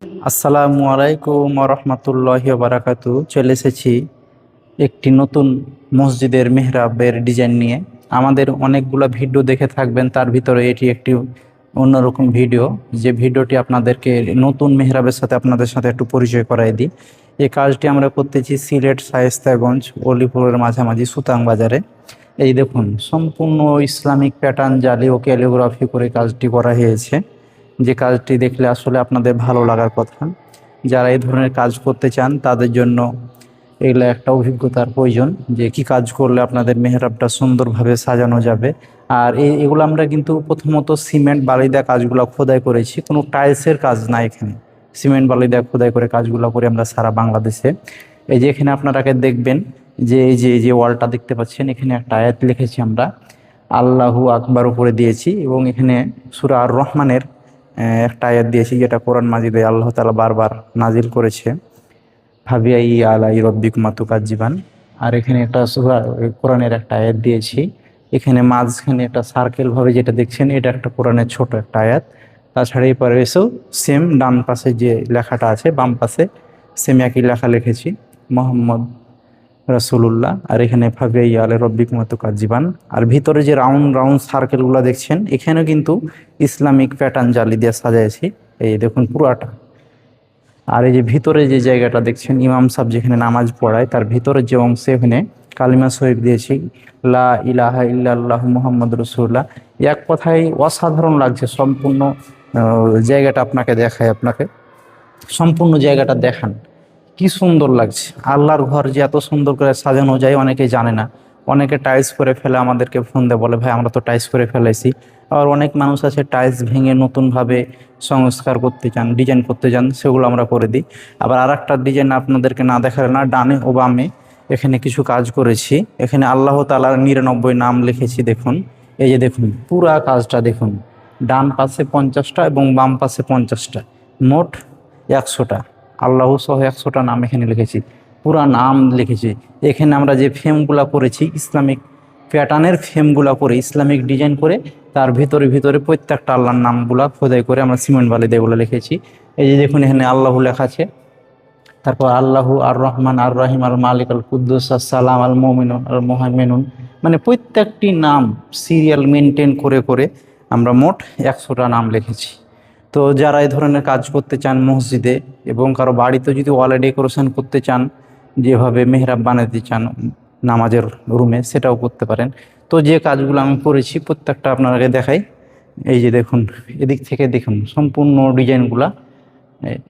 আসসালামু আলাইকুম রহমতুল্লাহি বারাকাতু। চলে এসেছি একটি নতুন মসজিদের মেহরাবের ডিজাইন নিয়ে। আমাদের অনেকগুলো ভিডিও দেখে থাকবেন, তার ভিতরে এটি একটি অন্যরকম ভিডিও। যে ভিডিওটি আপনাদেরকে নতুন মেহরাবের সাথে আপনাদের সাথে একটু পরিচয় করাই দিই। এই কাজটি আমরা করতেছি সিলেট শায়েস্তাগঞ্জ অলিপুরের মাঝামাঝি সুতাং বাজারে। এই দেখুন, সম্পূর্ণ ইসলামিক প্যাটার্ন জালি ও ক্যালিগ্রাফি করে কাজটি করা হয়েছে। যে কাজটি দেখলে আসলে আপনাদের ভালো লাগার কথা। যারা এই ধরনের কাজ করতে চান তাদের জন্য এগুলো একটা অভিজ্ঞতার প্রয়োজন, যে কি কাজ করলে আপনাদের মেহরাবটা সুন্দরভাবে সাজানো যাবে। আর এগুলো আমরা কিন্তু প্রথমত সিমেন্ট বালি দিয়ে কাজগুলো খোদাই করেছি, কোনো টাইলসের কাজ না এখানে। সিমেন্ট বালি দিয়ে খোদাই করে কাজগুলো করি আমরা সারা বাংলাদেশে। এই যে এখানে আপনারাকে দেখবেন যে এই যে ওয়ালটা দেখতে পাচ্ছেন, এখানে একটা আয়াত লিখেছি আমরা, আল্লাহু আকবার উপরে দিয়েছি, এবং এখানে সূরা আর রহমানের একটা আয়াত দিয়েছি, যেটা কোরআন মাজিদে আল্লাহ তাআলা বারবার নাজিল করেছে, ফাবিআই আলাই রব্বিকুমা তুকাজ্জিবান। আর এখানে একটা সূরা কোরআনের একটা আয়াত দিয়েছি। এখানে মাঝখানে একটা সার্কেল ভাবে যেটা দেখছেন, এটা একটা কোরআনের ছোট একটা আয়াত। তাছাড়া এই পরে এসেও সেম ডান পাশে যে লেখাটা আছে, বাম পাশে সেম একই লেখা লিখেছি, মোহাম্মদ রাসূলুল্লাহ। আর এখানে ফাবিআই আলাই রব্বিকুমা তুকাজ্জিবান। আর ভিতরে যে রাউন্ড রাউন্ড সার্কেলগুলো দেখছেন, এখানেও কিন্তু ইসলামিক প্যাটার্ন জালি দিয়ে সাজাইছি। এই দেখুন পুরাটা। আর এই যে ভিতরে যে জায়গাটা দেখছেন, ইমাম সাহেব যেখানে নামাজ পড়ায়, তার ভিতরের যে অংশে এখানে কালিমা শরীফ দিয়েছি, লা ইলাহা ইল্লাল্লাহু মুহাম্মাদুর রাসূলুল্লাহ। এক কথায় অসাধারণ লাগছে। সম্পূর্ণ জায়গাটা আপনাকে দেখায়, আপনাকে সম্পূর্ণ জায়গাটা দেখান, কি সুন্দর লাগছে। আল্লাহর ঘর যে এত সুন্দর করে সাজানো যায় অনেকে জানে না। অনেকে টাইলস করে ফেলে, আমাদেরকে ফোন দিয়ে বলে, ভাই আমরা তো টাইলস করে ফেলেছি। আবার অনেক মানুষ আছে টাইলস ভেঙে নতুনভাবে সংস্কার করতে চান, ডিজাইন করতে চান, সেগুলো আমরা করে দিই। আবার আর একটা ডিজাইন আপনাদেরকে না দেখালে না, ডানে ও বামে এখানে কিছু কাজ করেছি। এখানে আল্লাহ তাআলার 99 নাম লিখেছি। দেখুন, এই যে দেখুন পুরা কাজটা দেখুন, ডান পাশে 50টা এবং বাম পাশে 50টা, মোট 100টা। আল্লাহ সহ 100টা নাম এখানে লিখেছি, পুরা নাম লিখেছি। এখানে আমরা যে ফ্রেমগুলা করেছি, ইসলামিক প্যাটার্নের ফ্রেমগুলা করে ইসলামিক ডিজাইন করে, তার ভিতরে ভিতরে প্রত্যেকটা আল্লাহর নামগুলা খোদাই করে আমরা সিমেন্ট বালি দিয়ে এগুলো লিখেছি। এই যে দেখুন, এখানে আল্লাহ লেখা আছে, তারপর আল্লাহু আর রহমান আর রাহিম আল মালিক আল কুদ্দুস সালাম আল মুমিনুন আল মুহাইমিনুন, মানে প্রত্যেকটি নাম সিরিয়াল মেনটেন করে করে আমরা মোট 100টা নাম লিখেছি। তো যারা এই ধরনের কাজ করতে চান মসজিদে, এবং কারো বাড়িতে যদি ওয়ালে ডেকোরেশন করতে চান, যেভাবে মেহরাব বানাতে চান নামাজের রুমে, সেটাও করতে পারেন। তো যে কাজগুলো আমি করেছি প্রত্যেকটা আপনাকে দেখাই। এই যে দেখুন, এদিক থেকে দেখুন সম্পূর্ণ ডিজাইনগুলা।